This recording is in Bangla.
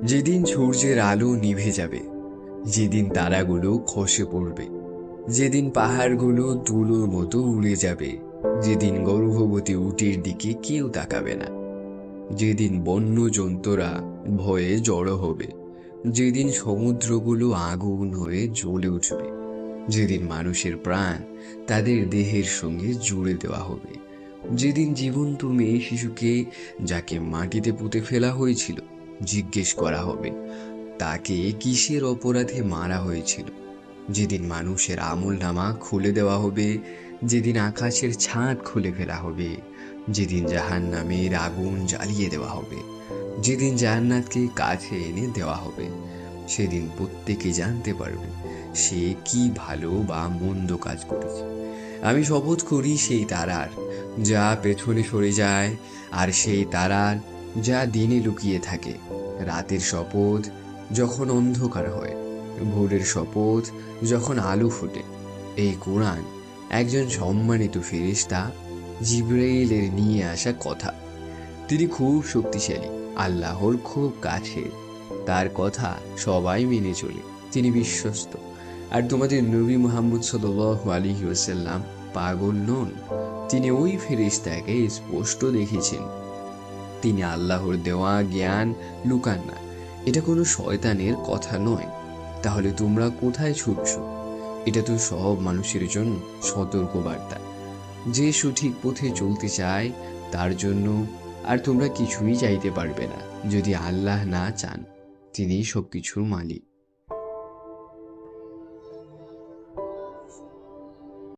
যেদিন সূর্যের আলো নিভে যাবে, যেদিন তারাগুলো খসে পড়বে, যেদিন পাহাড়গুলো তুলোর মতো উড়ে যাবে, যেদিন গর্ভবতী উটের দিকে কেউ তাকাবে না, যেদিন বন্য জন্তুরা ভয়ে জড়ো হবে, যেদিন সমুদ্রগুলো আগুন হয়ে জ্বলে উঠবে, যেদিন মানুষের প্রাণ তাদের দেহের সঙ্গে জুড়ে দেওয়া হবে, যেদিন জীবন্ত মেয়ে শিশুকে, যাকে মাটিতে পুঁতে ফেলা হয়েছিল, জিজ্ঞেস করা হবে তাকে কিসের অপরাধে মারা হয়েছিল, যেদিন মানুষের আমলনামা খুলে দেওয়া হবে, যেদিন আকাশের ছাদ খুলে ফেলা হবে, যেদিন জাহান্নামের আগুন জ্বালিয়ে দেওয়া হবে, যেদিন জান্নাতকে কাছে এনে দেওয়া হবে, সেদিন প্রত্যেকে জানতে পারবে সে কি ভালো বা মন্দ কাজ করেছে। আমি শপথ করি সেই তারার যা পেছনে সরে যায়, আর সেই তারার যা দিনে লুকিয়ে থাকে, রাতের শপথ যখন অন্ধকার হয়, ভোরের শপথ যখন আলো ফোটে। এই কোরআন একজন সম্মানিত ফেরেশতা জিবরাইলের নিয়ে আসা কথা। তিনি খুব শক্তিশালী, আল্লাহর খুব কাছে, তার কথা সবাই মেনে চলে, তিনি বিশ্বস্ত। আর তোমাদের নবী মুহাম্মদ সাল্লাল্লাহু আলাইহি ওয়াসাল্লাম পাগল নন, তিনি ওই ফেরেশতাকে স্পষ্ট দেখেছেন। তিনি আল্লাহর দেওয়া জ্ঞান লুকান না, এটা কোনো শয়তানের কথা নয়। তাহলে তোমরা কোথায় ছুটছ? এটা তো সব মানুষের জন্য সতর্ক বার্তা, যে সঠিক পথে চলতে চায় তার জন্য। আর তোমরা কিছুই চাইতে পারবে না যদি আল্লাহ না চান, তিনি সবকিছুর মালিক।